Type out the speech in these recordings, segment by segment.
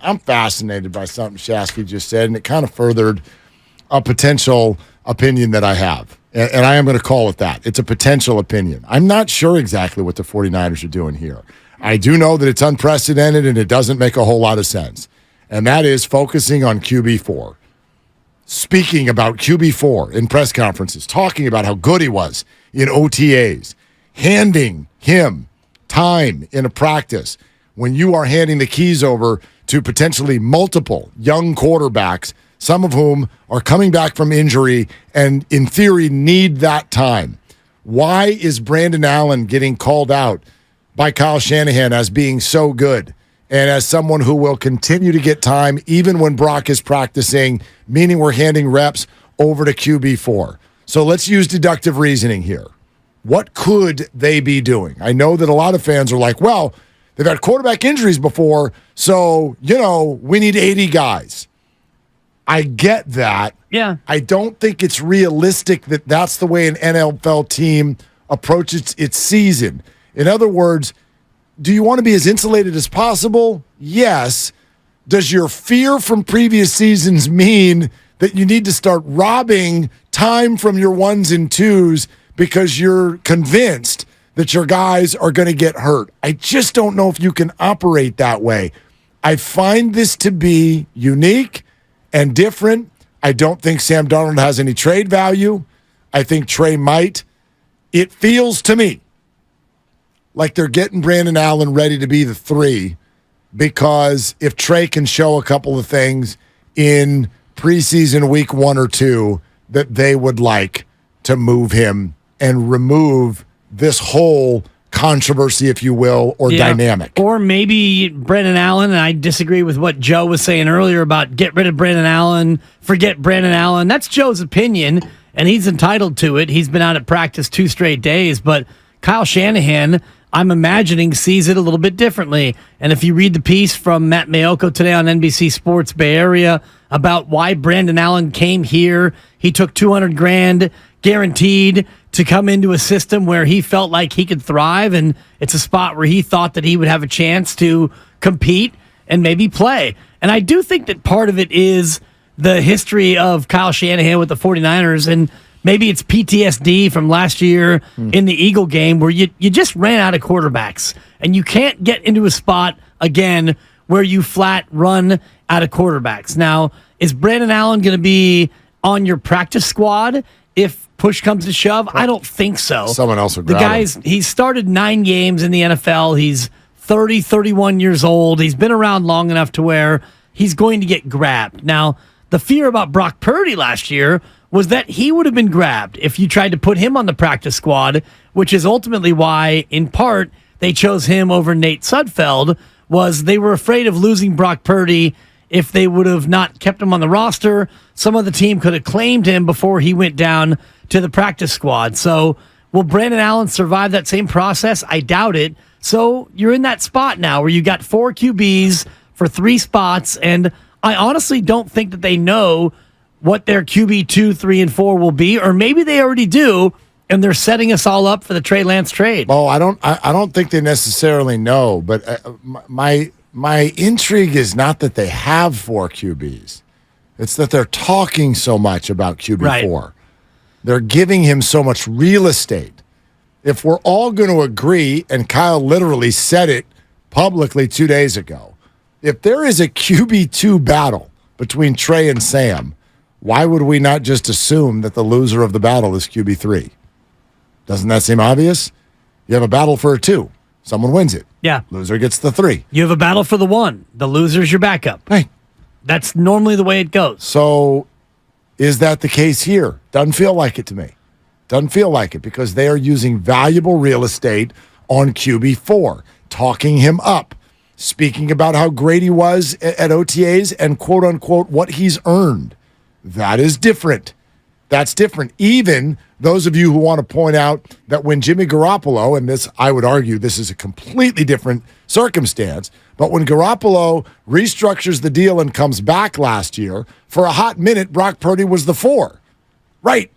I'm fascinated by something Shasky just said, and it kind of furthered a potential opinion that I have. And I am going to call it that. It's a potential opinion. I'm not sure exactly what the 49ers are doing here. I do know that it's unprecedented and it doesn't make a whole lot of sense. And that is focusing on QB4. Speaking about QB4 in press conferences, talking about how good he was in OTAs, handing him time in a practice when you are handing the keys over to potentially multiple young quarterbacks, some of whom are coming back from injury and, in theory, need that time. Why is Brandon Allen getting called out by Kyle Shanahan as being so good and as someone who will continue to get time even when Brock is practicing, meaning we're handing reps over to QB4? So let's use deductive reasoning here. What could they be doing? I know that a lot of fans are like, well, they've had quarterback injuries before, so, we need 80 guys. I get that. Yeah. I don't think it's realistic that that's the way an NFL team approaches its season. In other words, do you want to be as insulated as possible? Yes. Does your fear from previous seasons mean that you need to start robbing time from your ones and twos because you're convinced that your guys are going to get hurt? I just don't know if you can operate that way. I find this to be unique and different. I don't think Sam Darnold has any trade value. I think Trey might. It feels to me like they're getting Brandon Allen ready to be the 3 because if Trey can show a couple of things in preseason week 1 or 2 that they would like to move him and remove this whole controversy, if you will, or dynamic. Or maybe Brandon Allen, and I disagree with what Joe was saying earlier about get rid of Brandon Allen, forget Brandon Allen. That's Joe's opinion, and he's entitled to it. He's been out at practice 2 straight days, but Kyle Shanahan, I'm imagining, sees it a little bit differently. And if you read the piece from Matt Mayoko today on NBC Sports Bay Area about why Brandon Allen came here, he took $200,000 guaranteed to come into a system where he felt like he could thrive, and it's a spot where he thought that he would have a chance to compete and maybe play. And I do think that part of it is the history of Kyle Shanahan with the 49ers, and maybe it's PTSD from last year in the Eagle game where you just ran out of quarterbacks, and you can't get into a spot again where you flat run out of quarterbacks. Now, is Brandon Allen going to be on your practice squad if push comes to shove? I don't think so. Someone else would grab him. He's started 9 games in the NFL. He's 30, 31 years old. He's been around long enough to where he's going to get grabbed. Now, the fear about Brock Purdy last year was that he would have been grabbed if you tried to put him on the practice squad, which is ultimately why, in part, they chose him over Nate Sudfeld, was they were afraid of losing Brock Purdy. If they would have not kept him on the roster, some of the team could have claimed him before he went down to the practice squad. So will Brandon Allen survive that same process? I doubt it. So you're in that spot now where you got 4 QBs for 3 spots, and I honestly don't think that they know what their QB 2, 3, and 4 will be, or maybe they already do, and they're setting us all up for the Trey Lance trade. Oh, I don't think they necessarily know, but my intrigue is not that they have 4 QBs. It's that they're talking so much about QB4. Right. They're giving him so much real estate. If we're all going to agree, and Kyle literally said it publicly 2 days ago, if there is a QB2 battle between Trey and Sam, why would we not just assume that the loser of the battle is QB3? Doesn't that seem obvious? You have a battle for a 2. Someone wins it. Yeah. Loser gets the 3. You have a battle for the 1. The loser's your backup. Right. That's normally the way it goes. So is that the case here? Doesn't feel like it to me. Doesn't feel like it because they are using valuable real estate on QB4, talking him up, speaking about how great he was at OTAs and quote-unquote what he's earned. That is different. That's different. Even those of you who want to point out that when Jimmy Garoppolo, and this, I would argue this is a completely different circumstance, but when Garoppolo restructures the deal and comes back last year, for a hot minute, Brock Purdy was the 4. Right.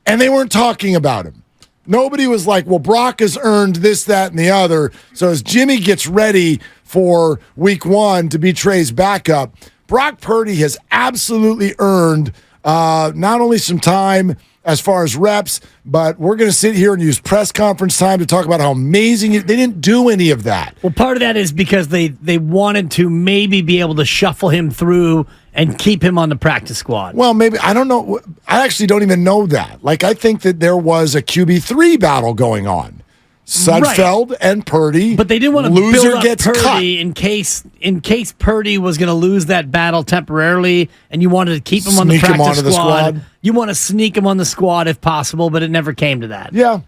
And they weren't talking about him. Nobody was like, well, Brock has earned this, that, and the other. So as Jimmy gets ready for week 1 to be Trey's backup. Brock Purdy has absolutely earned not only some time as far as reps, but we're going to sit here and use press conference time to talk about how amazing they didn't do any of that. Well, part of that is because they wanted to maybe be able to shuffle him through and keep him on the practice squad. Well, maybe. I don't know. I actually don't even know that. Like, I think that there was a QB3 battle going on. Sudfeld and Purdy. But they didn't want to loser build up gets Purdy cut. in case Purdy was going to lose that battle temporarily, and you wanted to keep him on the practice squad. You want to sneak him on the squad if possible, but it never came to that. Yeah.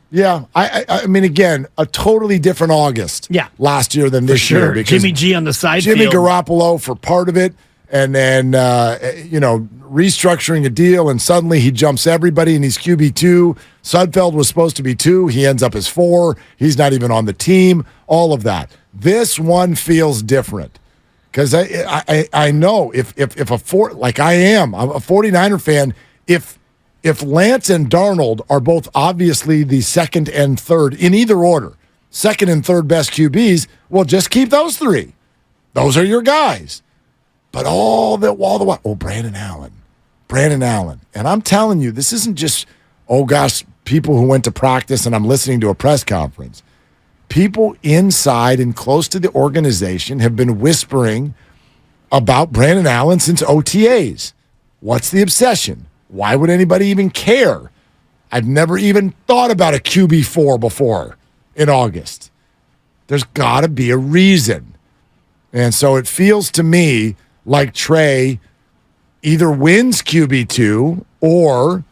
I mean, again, a totally different August. Last year than this year. Because Jimmy G on the side. Jimmy Garoppolo for part of it, and then restructuring a deal, and suddenly he jumps everybody, and he's QB2. Sudfeld was supposed to be 2. He ends up as 4. He's not even on the team. All of that. This one feels different because I know if I'm a 49er fan. If Lance and Darnold are both obviously the second and third in either order, second and third best QBs, well, just keep those 3. Those are your guys. But all the while, Brandon Allen. And I'm telling you, this isn't just, people who went to practice and I'm listening to a press conference. People inside and close to the organization have been whispering about Brandon Allen since OTAs. What's the obsession? Why would anybody even care? I've never even thought about a QB4 before in August. There's got to be a reason. And so it feels to me like Trey either wins QB2 or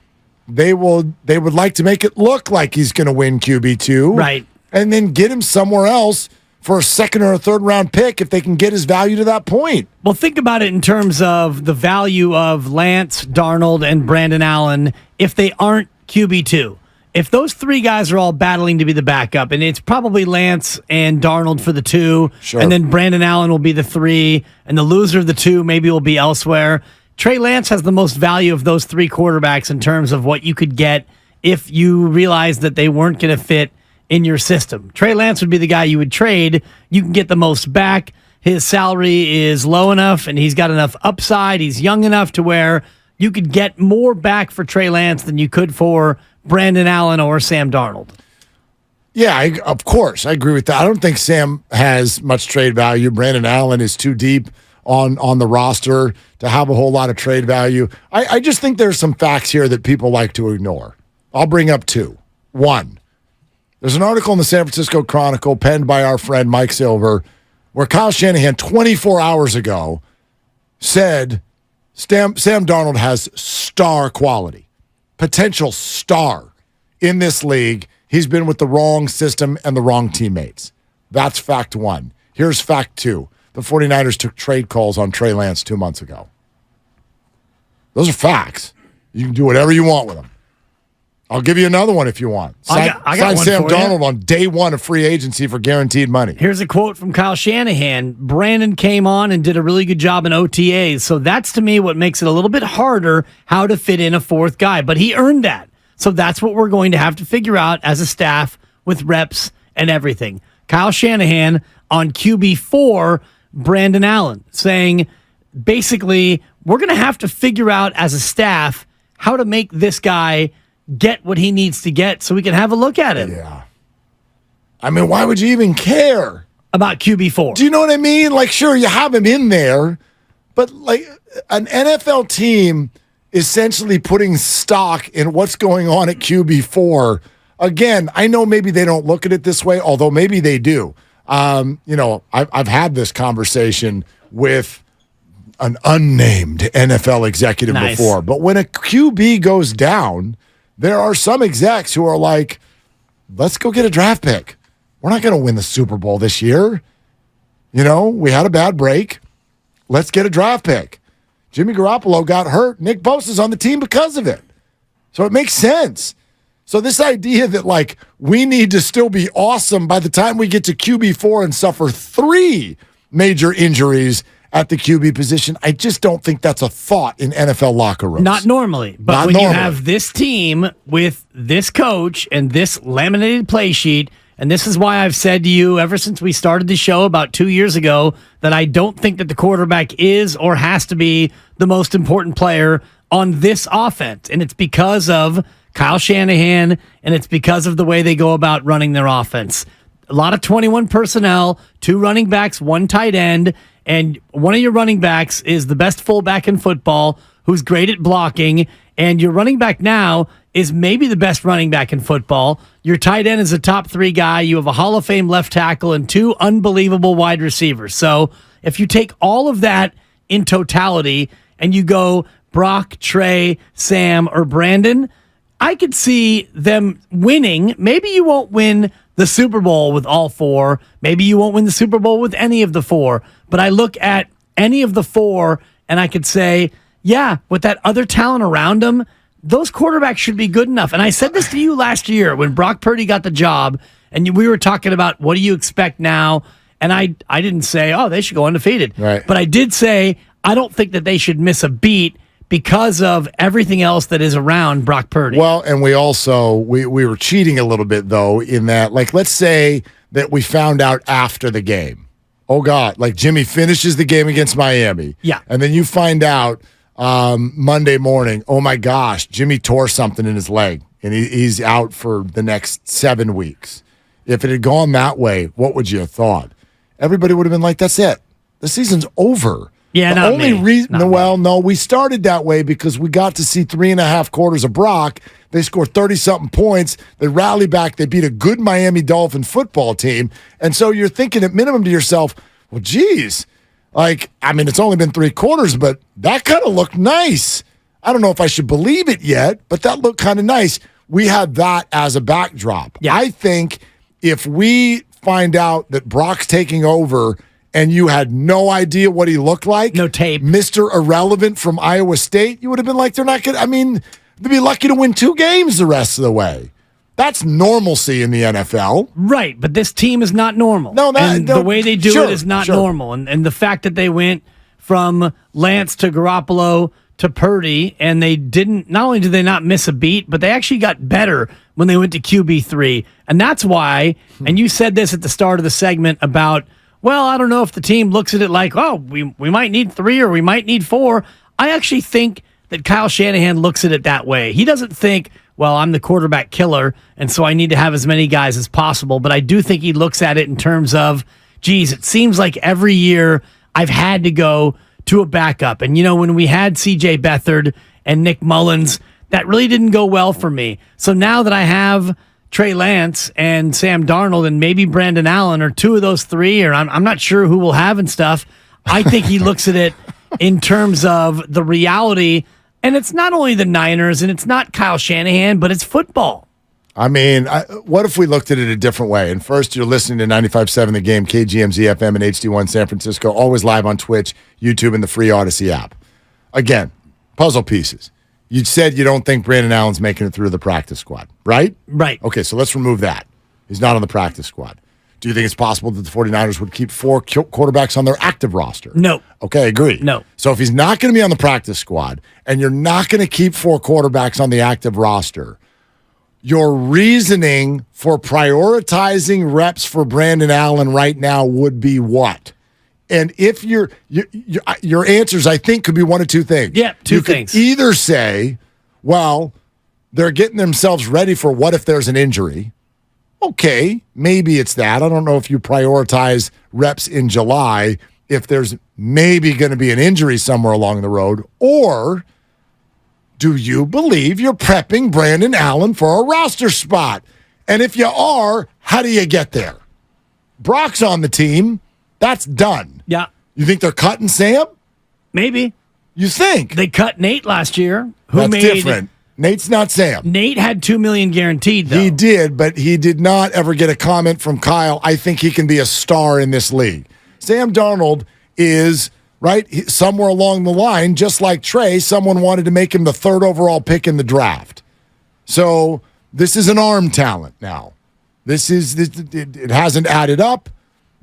they would like to make it look like he's going to win QB2. Right. And then get him somewhere else for a second or a third round pick if they can get his value to that point. Well, think about it in terms of the value of Lance, Darnold, and Brandon Allen if they aren't QB2. If those 3 guys are all battling to be the backup, and it's probably Lance and Darnold for the 2, and then Brandon Allen will be the 3, and the loser of the 2 maybe will be elsewhere. Trey Lance has the most value of those 3 quarterbacks in terms of what you could get if you realized that they weren't going to fit in your system. Trey Lance would be the guy you would trade. You can get the most back. His salary is low enough, and he's got enough upside. He's young enough to where you could get more back for Trey Lance than you could for Brandon Allen or Sam Darnold. Yeah, of course. I agree with that. I don't think Sam has much trade value. Brandon Allen is too deep on the roster to have a whole lot of trade value. I just think there's some facts here that people like to ignore. I'll bring up 2. 1, there's an article in the San Francisco Chronicle penned by our friend Mike Silver where Kyle Shanahan 24 hours ago said Sam Darnold has star quality, potential star in this league. He's been with the wrong system and the wrong teammates. That's fact 1. Here's fact 2. The 49ers took trade calls on Trey Lance 2 months ago. Those are facts. You can do whatever you want with them. I'll give you another one if you want. I got one Sam for Darnold you. on day 1 of free agency for guaranteed money. Here's a quote from Kyle Shanahan. Brandon came on and did a really good job in OTAs. So that's, to me, what makes it a little bit harder how to fit in a 4th guy. But he earned that. So that's what we're going to have to figure out as a staff with reps and everything. Kyle Shanahan on QB4, Brandon Allen, saying basically we're going to have to figure out as a staff how to make this guy get what he needs to get so we can have a look at him. Yeah. I mean, why would you even care about QB4? Do you know what I mean? Like, sure, you have him in there, but like an NFL team essentially putting stock in what's going on at QB4. Again, I know maybe they don't look at it this way, although maybe they do. I've had this conversation with an unnamed NFL executive before, but when a QB goes down, there are some execs who are like, let's go get a draft pick. We're not going to win the Super Bowl this year. We had a bad break. Let's get a draft pick. Jimmy Garoppolo got hurt. Nick Bosa's on the team because of it. So it makes sense. So this idea that, like, we need to still be awesome by the time we get to QB4 and suffer 3 major injuries at the QB position, I just don't think that's a thought in NFL locker rooms. Not normally. But Not when normally. you have this team with this coach and this laminated play sheet, And this is why I've said to you ever since we started the show about 2 years ago that I don't think that the quarterback is or has to be the most important player on this offense. And it's because of Kyle Shanahan, and it's because of the way they go about running their offense. A lot of 21 personnel, 2 running backs, 1 tight end, and one of your running backs is the best fullback in football who's great at blocking, and your running back now is maybe the best running back in football. Your tight end is a top 3 guy. You have a Hall of Fame left tackle and 2 unbelievable wide receivers. So if you take all of that in totality and you go Brock, Trey, Sam, or Brandon, I could see them winning. Maybe you won't win the Super Bowl with all 4. Maybe you won't win the Super Bowl with any of the 4. But I look at any of the 4 and I could say, yeah, with that other talent around them, those quarterbacks should be good enough. And I said this to you last year when Brock Purdy got the job, and we were talking about what do you expect now? And I didn't say, oh, they should go undefeated. Right. But I did say, I don't think that they should miss a beat because of everything else that is around Brock Purdy. Well, and we also, we were cheating a little bit, though, in that, like, let's say that we found out after the game. Oh, God, like Jimmy finishes the game against Miami. Yeah. And then you find out Monday morning, oh, my gosh, Jimmy tore something in his leg, and he's out for the next 7 weeks. If it had gone that way, what would you have thought? Everybody would have been like, that's it. The season's over. Yeah, the only reason, well, no, we started that way because we got to see 3.5 quarters of Brock. They scored 30-something points. They rally back. They beat a good Miami Dolphin football team. And so you're thinking at minimum to yourself, well, geez, like, I mean, it's only been 3 quarters, but that kind of looked nice. I don't know if I should believe it yet, but that looked kind of nice. We had that as a backdrop. Yeah. I think if we find out that Brock's taking over and you had no idea what he looked like, no tape, Mr. Irrelevant from Iowa State, you would have been like, they're not going to, I mean, they'd be lucky to win 2 games the rest of the way. That's normalcy in the NFL. Right, but this team is not normal. The way they do it is not normal. And the fact that they went from Lance to Garoppolo to Purdy, and they didn't, not only did they not miss a beat, but they actually got better when they went to QB3. And that's why, and you said this at the start of the segment about, well, I don't know if the team looks at it like, oh, we might need 3 or we might need 4. I actually think that Kyle Shanahan looks at it that way. He doesn't think, well, I'm the quarterback killer, and so I need to have as many guys as possible. But I do think he looks at it in terms of, geez, it seems like every year I've had to go to a backup. And, you know, when we had C.J. Beathard and Nick Mullins, that really didn't go well for me. So now that I have Trey Lance and Sam Darnold and maybe Brandon Allen or 2 of those 3, or I'm not sure who we'll have and stuff, I think he looks at it in terms of the reality. And it's not only the Niners and it's not Kyle Shanahan, but it's football. I mean, what if we looked at it a different way? And first, you're listening to 95.7 The Game, KGMZ FM and HD1 San Francisco, always live on Twitch, YouTube, and the free Odyssey app. Again, puzzle pieces. You said you don't think Brandon Allen's making it through the practice squad, right? Right. Okay, so let's remove that. He's not on the practice squad. Do you think it's possible that the 49ers would keep 4 quarterbacks on their active roster? No. Okay, agree. No. So if he's not going to be on the practice squad and you're not going to keep 4 quarterbacks on the active roster, your reasoning for prioritizing reps for Brandon Allen right now would be what? And if your answers, I think, could be one of 2 things. Yeah, 2 things. Either say, well, they're getting themselves ready for what if there's an injury. Okay, maybe it's that. I don't know if you prioritize reps in July if there's maybe going to be an injury somewhere along the road. Or do you believe you're prepping Brandon Allen for a roster spot? And if you are, how do you get there? Brock's on the team. That's done. Yeah. You think they're cutting Sam? Maybe. You think? They cut Nate last year. That's different. Nate's not Sam. Nate had $2 million guaranteed, though. He did, but he did not ever get a comment from Kyle. I think he can be a star in this league. Sam Darnold is, right, somewhere along the line, just like Trey, someone wanted to make him the 3rd overall pick in the draft. So this is an arm talent now. It hasn't added up,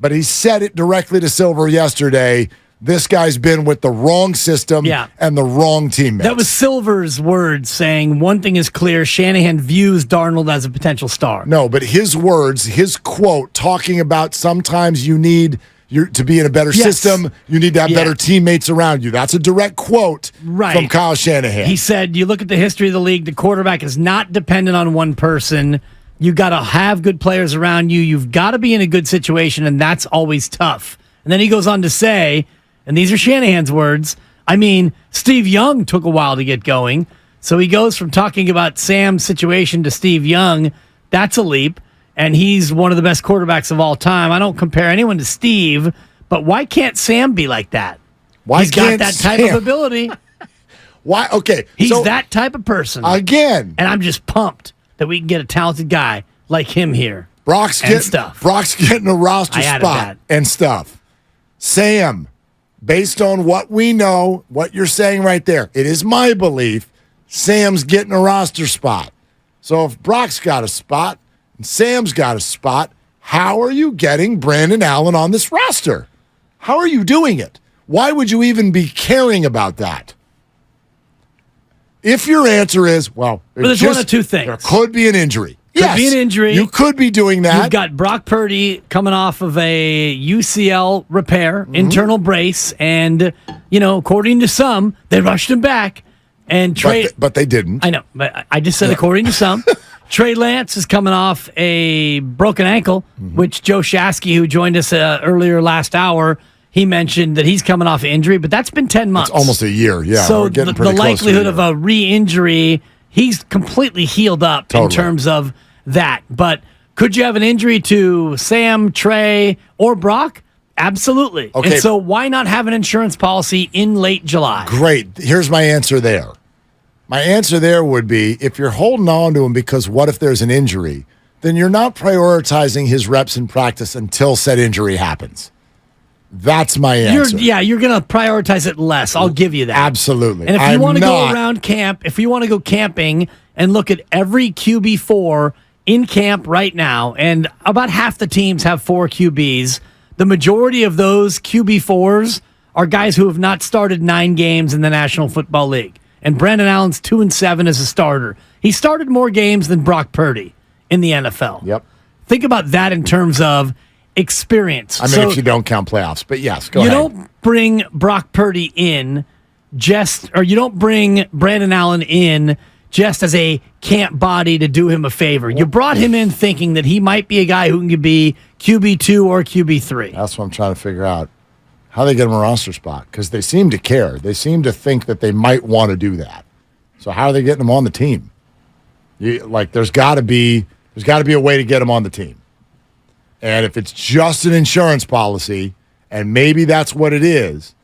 but he said it directly to Silver yesterday. this guy's been with the wrong system and the wrong teammates. That was Silver's words saying one thing is clear, Shanahan views Darnold as a potential star. No, but his words, his quote, talking about sometimes you need to be in a better system, you need to have better teammates around you. That's a direct quote from Kyle Shanahan. He said, you look at the history of the league, the quarterback is not dependent on one person. You got to have good players around you. You've got to be in a good situation, and that's always tough. And then he goes on to say, and these are Shanahan's words, I mean, Steve Young took a while to get going. So he goes from talking about Sam's situation to Steve Young. That's a leap. And he's one of the best quarterbacks of all time. I don't compare anyone to Steve, but why can't Sam be like that? He's got that type of ability. Why? Okay. He's that type of person. Again. And I'm just pumped that we can get a talented guy like him here. Brock's getting a roster spot and stuff. Sam, based on what we know, what you're saying right there, it is my belief Sam's getting a roster spot. So if Brock's got a spot and Sam's got a spot, how are you getting Brandon Allen on this roster? How are you doing it? Why would you even be caring about that? If your answer is, well, there's one of two things. There could be an injury. Could be an injury. You could be doing that. You've got Brock Purdy coming off of a UCL repair, internal brace, and, according to some, they rushed him back. And but they didn't. I know, but I just said according to some. Trey Lance is coming off a broken ankle, which Joe Shasky, who joined us earlier last hour, he mentioned that he's coming off injury, but that's been 10 months. It's almost a year, yeah. So the likelihood of a re-injury, he's completely healed up in terms of that. But could you have an injury to Sam, Trey, or Brock? Absolutely. Okay. And so why not have an insurance policy in late July? Great. Here's my answer there. My answer there would be, if you're holding on to him because what if there's an injury, then you're not prioritizing his reps in practice until said injury happens. That's my answer. You're going to prioritize it less. I'll give you that. Absolutely. And if you want to go around camp, if you want to go camping and look at every QB4 in camp right now, and about half the teams have 4 QBs, the majority of those QB4s are guys who have not started 9 games in the National Football League. And Brandon Allen's 2-7 as a starter. He started more games than Brock Purdy in the NFL. Yep. Think about that in terms of experience. I mean, if you don't count playoffs, but yes, go ahead. You don't bring Brock Purdy in you don't bring Brandon Allen in just as a camp body to do him a favor. You brought him in thinking that he might be a guy who can be QB2 or QB3. That's what I'm trying to figure out. How they get him a roster spot? Because they seem to care. They seem to think that they might want to do that. So how are they getting him on the team? There's got to be a way to get him on the team. And if it's just an insurance policy, and maybe that's what it is,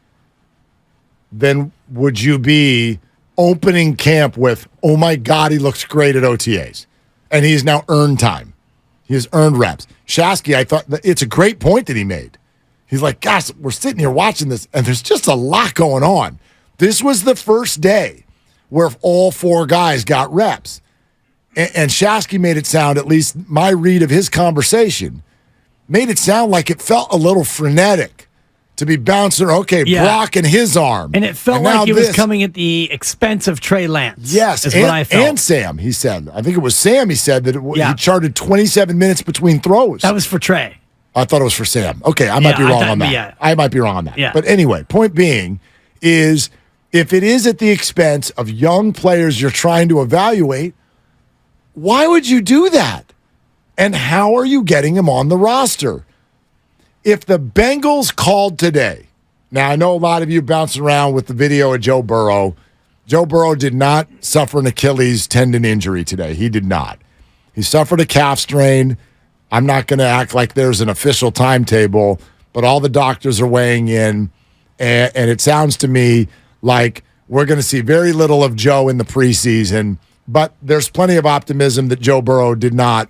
then would you be opening camp with, oh my God, he looks great at OTAs, and he's now earned time. He has earned reps. Shasky, I thought it's a great point that he made. He's like, gosh, we're sitting here watching this, and there's just a lot going on. This was the first day where all 4 guys got reps. And Shasky made it sound, at least my read of his conversation, made it sound like it felt a little frenetic to be bouncing, Brock and his arm. And it felt like it was coming at the expense of Trey Lance. Yes, is what I felt. And Sam, he said. I think it was Sam, he said, that he charted 27 minutes between throws. That was for Trey. I thought it was for Sam. Okay, I might be wrong on that. Yeah. I might be wrong on that. Yeah. But anyway, point being is if it is at the expense of young players you're trying to evaluate, why would you do that? And how are you getting them on the roster? If the Bengals called today, now I know a lot of you bouncing around with the video of Joe Burrow. Joe Burrow did not suffer an Achilles tendon injury today. He did not. He suffered a calf strain. I'm not going to act like there's an official timetable, but all the doctors are weighing in, and it sounds to me like we're going to see very little of Joe in the preseason, but there's plenty of optimism that Joe Burrow did not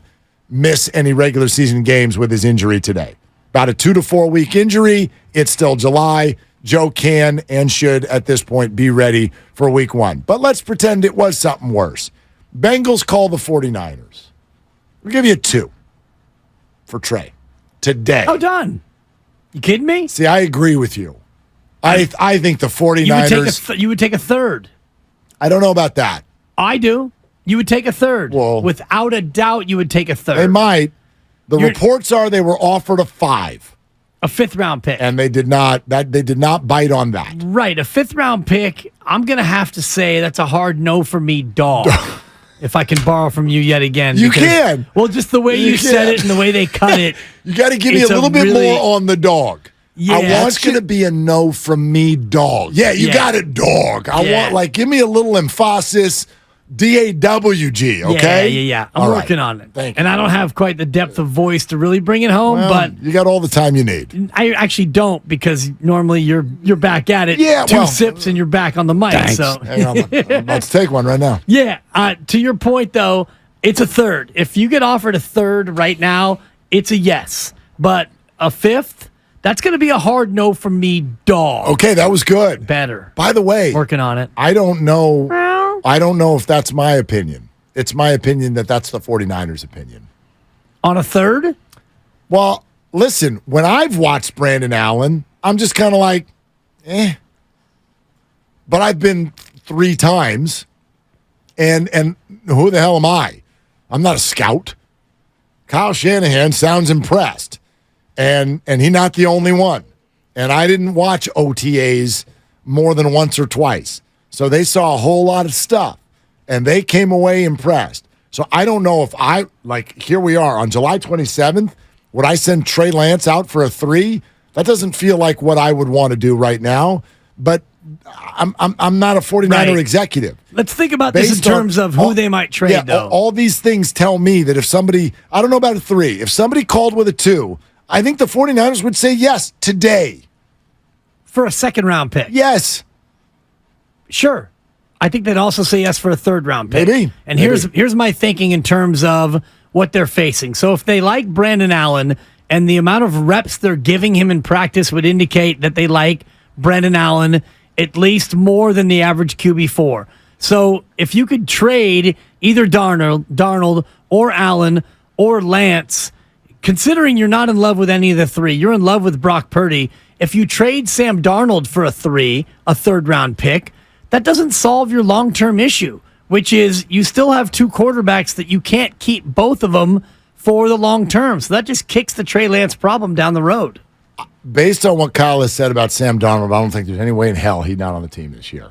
miss any regular season games with his injury today. About a 2 to 4 week injury. It's still July. Joe can and should, at this point, be ready for week 1. But let's pretend it was something worse. Bengals call the 49ers. We'll give you 2 for Trey today. Oh, done. You kidding me? See, I agree with you. I think the 49ers. You would take a third. I don't know about that. I do. You would take a third. Well, without a doubt, you would take a third. They might. The reports are they were offered a 5. A 5th-round pick. And they did not bite on that. Right. A 5th-round pick, I'm going to have to say that's a hard no for me, dog. If I can borrow from you yet again. You can. Well, just the way you said it and the way they cut it. You got to give me a little bit more on the dog. Yeah, I want you to be a no from me, dog. Yeah, you got it, dog. I want, give me a little emphasis. DAWG, okay? Yeah. I'm working on it. Thank you. And I don't have quite the depth of voice to really bring it home, but you got all the time you need. I actually don't, because normally you're back at it. Yeah, 2 sips and you're back on the mic. Thanks. So Hang on, I'm about to take one right now. Yeah. To your point, though, it's a third. If you get offered a third right now, it's a yes. But a 5th, that's going to be a hard no from me, dog. Okay, that was good. Better. By the way, working on it. I don't know if that's my opinion. It's my opinion that's the 49ers' opinion. On a third? Well, listen, when I've watched Brandon Allen, I'm just kind of like, But I've been 3 times, and who the hell am I? I'm not a scout. Kyle Shanahan sounds impressed, and he's not the only one. And I didn't watch OTAs more than once or twice. So they saw a whole lot of stuff, and they came away impressed. So I don't know if here we are on July 27th, would I send Trey Lance out for a 3? That doesn't feel like what I would want to do right now, but I'm not a 49er executive. Let's think about this in terms of who they might trade, though. All these things tell me that if somebody, I don't know about a 3, if somebody called with a 2, I think the 49ers would say yes today. For a 2nd-round pick? Yes. Sure. I think they'd also say yes for a 3rd-round pick. Maybe. And here's my thinking in terms of what they're facing. So if they like Brandon Allen and the amount of reps they're giving him in practice would indicate that they like Brandon Allen at least more than the average QB4. So if you could trade either Darnold or Allen or Lance, considering you're not in love with any of the 3, you're in love with Brock Purdy. If you trade Sam Darnold for a 3rd-round pick, that doesn't solve your long-term issue, which is you still have 2 quarterbacks that you can't keep both of them for the long term. So that just kicks the Trey Lance problem down the road. Based on what Kyle has said about Sam Darnold, I don't think there's any way in hell he's not on the team this year.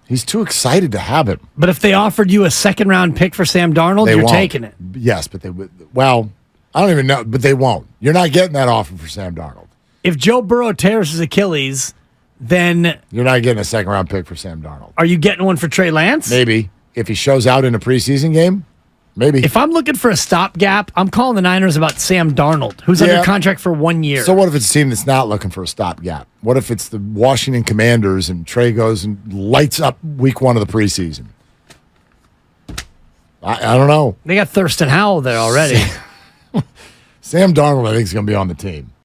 He's too excited to have him. But if they offered you a 2nd-round pick for Sam Darnold, you're taking it. Yes, but they would. Well, I don't even know, but they won't. You're not getting that offer for Sam Darnold. If Joe Burrow tears his Achilles, then you're not getting a 2nd-round pick for Sam Darnold. Are you getting one for Trey Lance? Maybe. If he shows out in a preseason game, maybe. If I'm looking for a stopgap, I'm calling the Niners about Sam Darnold, who's under contract for 1 year. So what if it's a team that's not looking for a stopgap? What if it's the Washington Commanders and Trey goes and lights up week 1 of the preseason? I don't know. They got Thurston Howell there already. Sam Darnold, I think, is going to be on the team.